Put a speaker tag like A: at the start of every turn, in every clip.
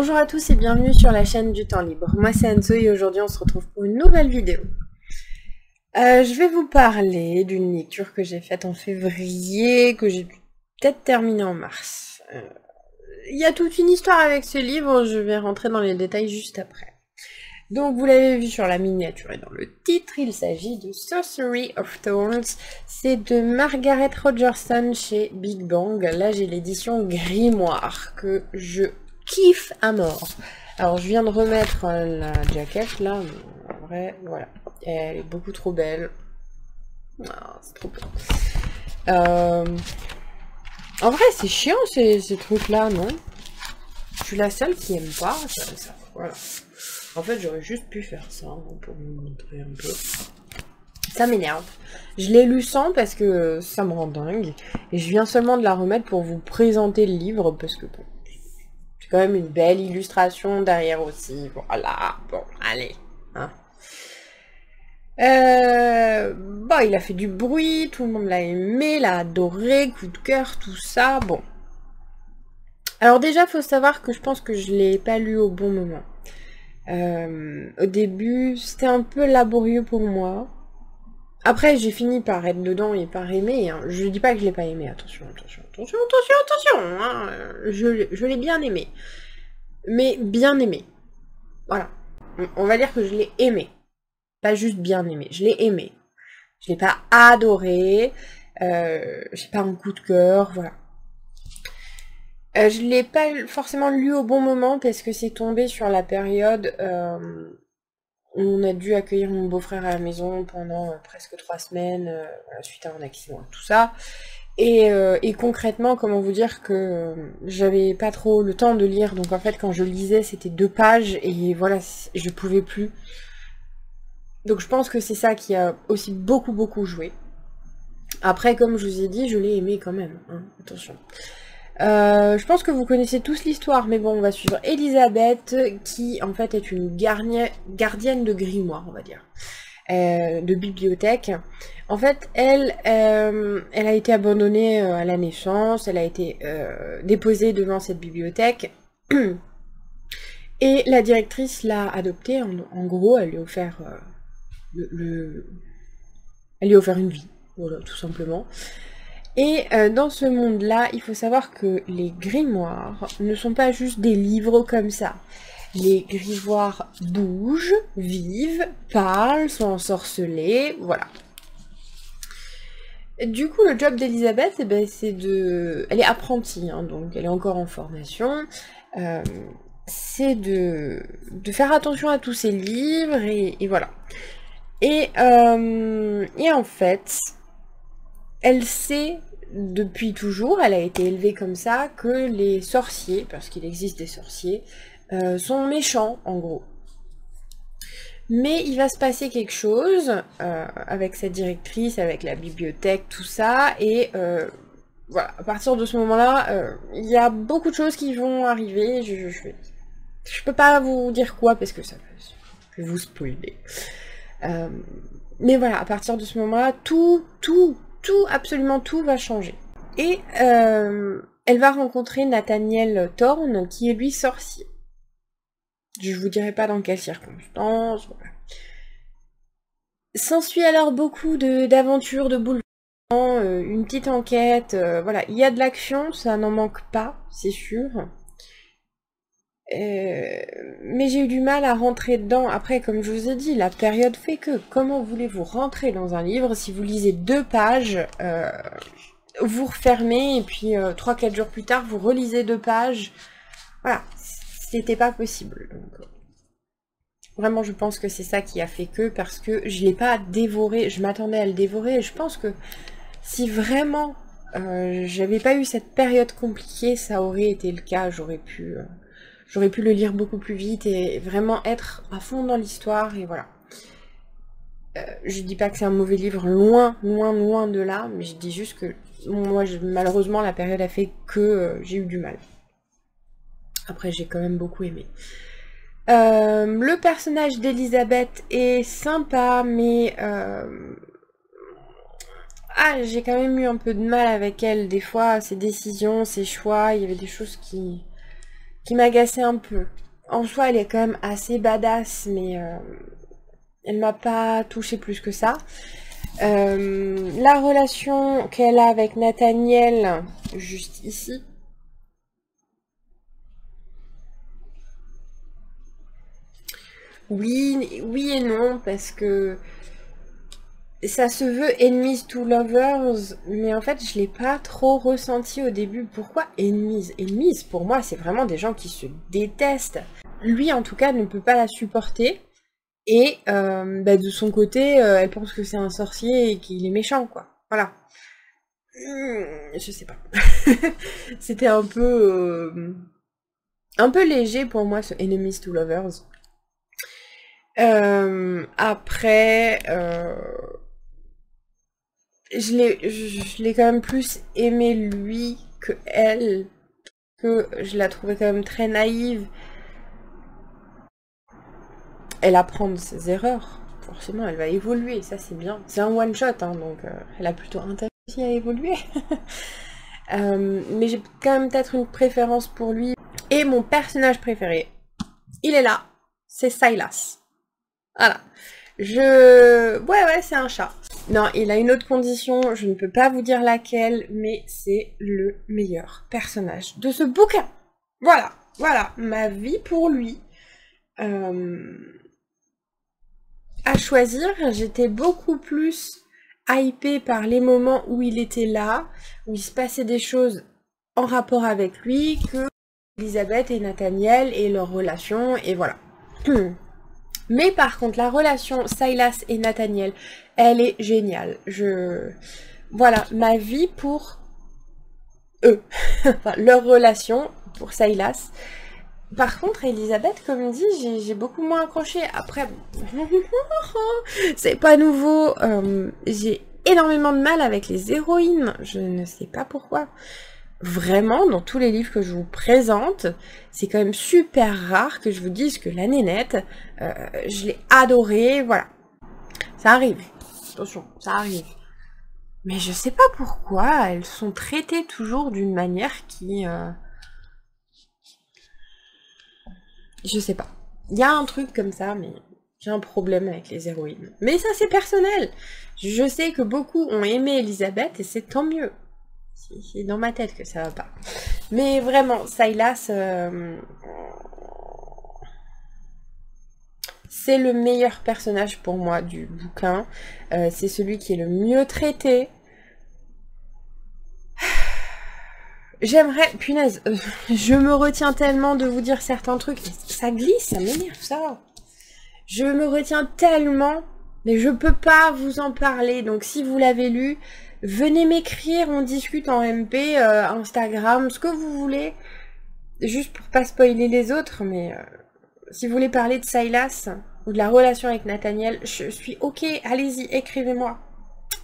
A: Bonjour à tous et bienvenue sur la chaîne du temps libre. Moi c'est Anso et aujourd'hui on se retrouve pour une nouvelle vidéo. Je vais vous parler d'une lecture que j'ai faite en février, que j'ai peut-être terminée en mars. Il y a toute une histoire avec ce livre, je vais rentrer dans les détails juste après. Donc vous l'avez vu sur la miniature et dans le titre, il s'agit de Sorcery of Thorns. C'est de Margaret Rogerson chez Big Bang. Là j'ai l'édition Grimoire que je kiffe à mort. Alors je viens de remettre la jaquette là, mais en vrai voilà, elle est beaucoup trop belle. Ah, c'est trop beau. En vrai c'est chiant ces trucs là, non? Je suis la seule qui aime pas ça, voilà. En fait, j'aurais juste pu faire ça pour vous montrer un peu. Ça m'énerve. Je l'ai lu sans parce que ça me rend dingue. Et je viens seulement de la remettre pour vous présenter le livre parce que bon, c'est quand même une belle illustration derrière aussi. Voilà, bon, allez. Hein. Bon, il a fait du bruit, tout le monde l'a aimé, l'a adoré, coup de cœur, tout ça, bon. Alors déjà, faut savoir que je pense que je l'ai pas lu au bon moment. Au début, c'était un peu laborieux pour moi. Après, j'ai fini par être dedans et par aimer. Hein. Je dis pas que je l'ai pas aimé. Attention. Hein. Je l'ai bien aimé. Mais bien aimé. Voilà. On va dire que je l'ai aimé. Pas juste bien aimé. Je l'ai aimé. Je l'ai pas adoré. J'ai pas un coup de cœur. Voilà. Je l'ai pas forcément lu au bon moment parce que c'est tombé sur la période où on a dû accueillir mon beau-frère à la maison pendant presque 3 semaines suite à un accident, tout ça. Et concrètement, comment vous dire que j'avais pas trop le temps de lire, donc en fait quand je lisais c'était 2 pages et voilà, je pouvais plus. Donc je pense que c'est ça qui a aussi beaucoup joué. Après, comme je vous ai dit, je l'ai aimé quand même, hein, attention. Je pense que vous connaissez tous l'histoire, mais bon, on va suivre Elisabeth, qui en fait est une gardienne de grimoire, on va dire, de bibliothèque. En fait, elle a été abandonnée à la naissance, elle a été déposée devant cette bibliothèque, et la directrice l'a adoptée, en gros, elle lui a offert, elle lui a offert une vie, voilà, tout simplement. Et dans ce monde-là, il faut savoir que les grimoires ne sont pas juste des livres comme ça. Les grimoires bougent, vivent, parlent, sont ensorcelés, voilà. Du coup, le job d'Elisabeth, eh ben, c'est de... Elle est apprentie, hein, donc elle est encore en formation. C'est de faire attention à tous ces livres, et voilà. Et en fait... Elle sait, depuis toujours, elle a été élevée comme ça, que les sorciers, parce qu'il existe des sorciers, sont méchants, en gros. Mais il va se passer quelque chose avec cette directrice, avec la bibliothèque, tout ça, et voilà, à partir de ce moment-là, il y a beaucoup de choses qui vont arriver, je peux pas vous dire quoi, parce que ça je vais vous spoiler. Mais voilà, à partir de ce moment-là, absolument tout va changer. Et elle va rencontrer Nathaniel Thorne, qui est lui sorcier. Je vous dirai pas dans quelles circonstances. Voilà. S'ensuit alors beaucoup d'aventures, de bouleversements, une petite enquête, voilà. Il y a de l'action, ça n'en manque pas, c'est sûr. Mais j'ai eu du mal à rentrer dedans. Après, comme je vous ai dit, la période fait que comment voulez-vous rentrer dans un livre si vous lisez 2 pages, vous refermez et puis 3-4 jours plus tard vous relisez 2 pages. Voilà, c'était pas possible. Donc, vraiment, je pense que c'est ça qui a fait que, parce que je l'ai pas dévoré, je m'attendais à le dévorer, et je pense que si vraiment j'avais pas eu cette période compliquée, ça aurait été le cas, j'aurais pu le lire beaucoup plus vite et vraiment être à fond dans l'histoire, et voilà. Je dis pas que c'est un mauvais livre, loin de là, mais je dis juste que moi, malheureusement, la période a fait que j'ai eu du mal. Après, j'ai quand même beaucoup aimé. Le personnage d'Elisabeth est sympa, mais j'ai quand même eu un peu de mal avec elle, des fois, ses décisions, ses choix, il y avait des choses qui qui m'agaçait un peu. En soi, elle est quand même assez badass, mais elle m'a pas touché plus que ça. La relation qu'elle a avec Nathaniel, juste ici. Oui, oui et non, parce que ça se veut enemies to lovers, mais en fait, je l'ai pas trop ressenti au début. Pourquoi enemies? Enemies, pour moi, c'est vraiment des gens qui se détestent. Lui, en tout cas, ne peut pas la supporter. Et de son côté, elle pense que c'est un sorcier et qu'il est méchant, quoi. Voilà. Je sais pas. C'était un peu léger pour moi, ce Enemies to Lovers. Après, je l'ai quand même plus aimé lui que elle, que je la trouvais quand même très naïve. Elle apprend de ses erreurs. Forcément, elle va évoluer, ça c'est bien. C'est un one-shot, hein, donc elle a plutôt intérêt aussi à évoluer. Mais j'ai quand même peut-être une préférence pour lui. Et mon personnage préféré, il est là, c'est Silas. Voilà. Ouais, c'est un chat. Non, il a une autre condition, je ne peux pas vous dire laquelle, mais c'est le meilleur personnage de ce bouquin. Voilà, ma vie pour lui. À choisir, j'étais beaucoup plus hypée par les moments où il était là, où il se passait des choses en rapport avec lui, que Elisabeth et Nathaniel et leur relation, et voilà. Mais par contre, la relation Silas et Nathaniel, elle est géniale. Voilà, ma vie pour eux. Enfin, leur relation pour Silas. Par contre, Elisabeth, comme dit, j'ai beaucoup moins accroché. Après, c'est pas nouveau. J'ai énormément de mal avec les héroïnes. Je ne sais pas pourquoi. Vraiment, dans tous les livres que je vous présente, c'est quand même super rare que je vous dise que la nénette, je l'ai adorée, voilà. Ça arrive. Attention, ça arrive. Mais je sais pas pourquoi, elles sont traitées toujours d'une manière qui... Je sais pas. Il y a un truc comme ça, mais j'ai un problème avec les héroïnes. Mais ça, c'est personnel. Je sais que beaucoup ont aimé Elisabeth et c'est tant mieux. C'est dans ma tête que ça va pas. Mais vraiment, Silas, c'est le meilleur personnage pour moi du bouquin. C'est celui qui est le mieux traité. J'aimerais, punaise, je me retiens tellement de vous dire certains trucs. Ça glisse, ça m'énerve ça. Je me retiens tellement, mais je peux pas vous en parler. Donc si vous l'avez lu, venez m'écrire, on discute en MP, Instagram, ce que vous voulez. Juste pour pas spoiler les autres, mais si vous voulez parler de Silas ou de la relation avec Nathaniel, je suis ok, allez-y, écrivez-moi.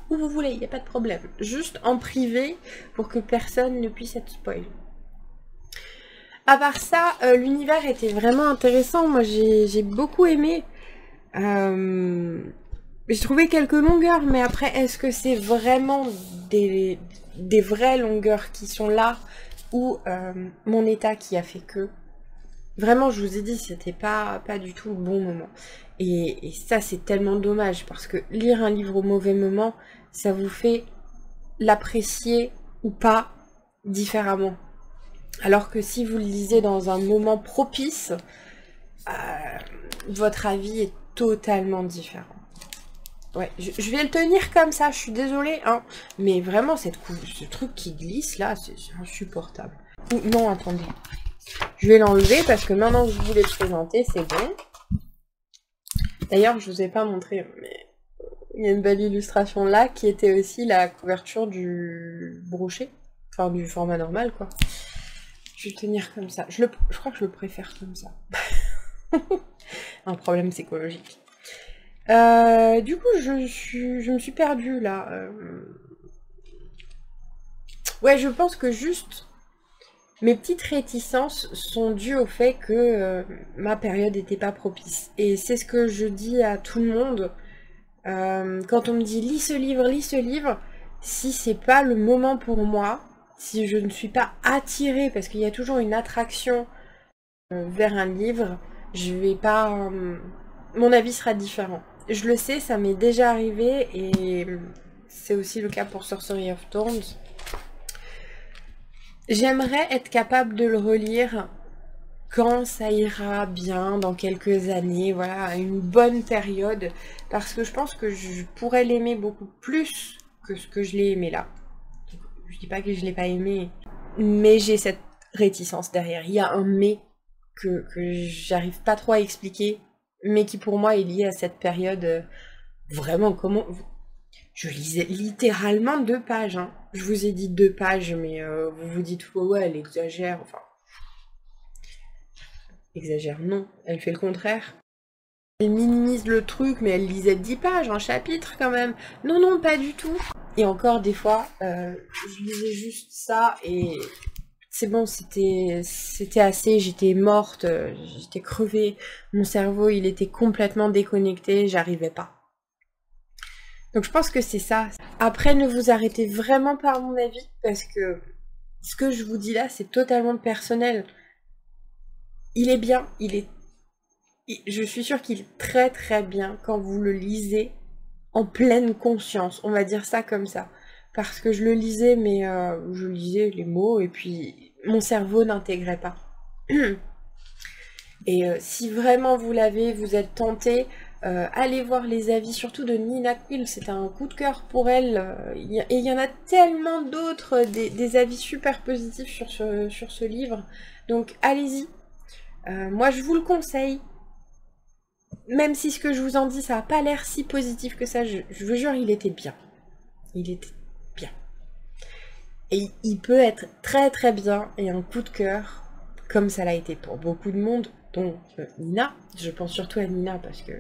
A: Où vous voulez, il n'y a pas de problème. Juste en privé pour que personne ne puisse être spoil. À part ça, l'univers était vraiment intéressant. Moi, j'ai beaucoup aimé. J'ai trouvé quelques longueurs, mais après, est-ce que c'est vraiment des vraies longueurs qui sont là ou mon état qui a fait que... Vraiment, je vous ai dit, c'était pas du tout le bon moment. Et ça, c'est tellement dommage, parce que lire un livre au mauvais moment, ça vous fait l'apprécier ou pas différemment. Alors que si vous le lisez dans un moment propice, votre avis est totalement différent. Ouais, je vais le tenir comme ça, je suis désolée, hein. Mais vraiment, ce truc qui glisse là, c'est insupportable. Non, attendez. Je vais l'enlever parce que maintenant que je vous l'ai présenté, c'est bon. D'ailleurs, je vous ai pas montré, mais il y a une belle illustration là qui était aussi la couverture du brochet. Enfin, du format normal, quoi. Je vais le tenir comme ça. Je crois que je le préfère comme ça. Un problème psychologique. Du coup, je me suis perdue là. Ouais, je pense que juste mes petites réticences sont dues au fait que ma période n'était pas propice. Et c'est ce que je dis à tout le monde. Quand on me dit lis ce livre, si c'est pas le moment pour moi, si je ne suis pas attirée, parce qu'il y a toujours une attraction vers un livre, je vais pas... mon avis sera différent. Je le sais, ça m'est déjà arrivé et c'est aussi le cas pour Sorcery of Thorns. J'aimerais être capable de le relire quand ça ira bien, dans quelques années, voilà, à une bonne période, parce que je pense que je pourrais l'aimer beaucoup plus que ce que je l'ai aimé là. Je dis pas que je l'ai pas aimé, mais j'ai cette réticence derrière. Il y a un mais que j'arrive pas trop à expliquer, mais qui pour moi est lié à cette période. Vraiment, comment... Je lisais littéralement 2 pages, hein. Je vous ai dit 2 pages, mais vous vous dites, oh ouais, elle exagère, enfin... Exagère, non, elle fait le contraire. Elle minimise le truc, mais elle lisait 10 pages, un chapitre quand même. Non, non, pas du tout. Et encore des fois, je lisais juste ça et c'est bon, c'était assez, j'étais morte, j'étais crevée. Mon cerveau, il était complètement déconnecté, j'arrivais pas. Donc je pense que c'est ça. Après, ne vous arrêtez vraiment pas à mon avis, parce que ce que je vous dis là, c'est totalement personnel. Il est bien, je suis sûre qu'il est très très bien quand vous le lisez en pleine conscience, on va dire ça comme ça. Parce que je le lisais, mais je lisais les mots et puis mon cerveau n'intégrait pas. Et si vraiment vous l'avez, vous êtes tenté, allez voir les avis, surtout de Nina Quill, c'est un coup de cœur pour elle. Et il y en a tellement d'autres, des avis super positifs sur ce livre. Donc allez-y. Moi je vous le conseille. Même si ce que je vous en dis, ça n'a pas l'air si positif que ça, je vous jure, il était bien. Il était bien. Et il peut être très très bien et un coup de cœur, comme ça l'a été pour beaucoup de monde, dont Nina. Je pense surtout à Nina parce que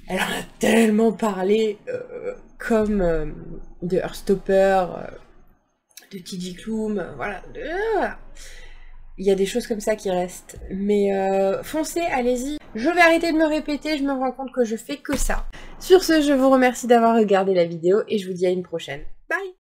A: elle en a tellement parlé, comme de Heartstopper, de TJ Klum, voilà. Il y a des choses comme ça qui restent. Mais foncez, allez-y. Je vais arrêter de me répéter, je me rends compte que je fais que ça. Sur ce, je vous remercie d'avoir regardé la vidéo et je vous dis à une prochaine. Bye!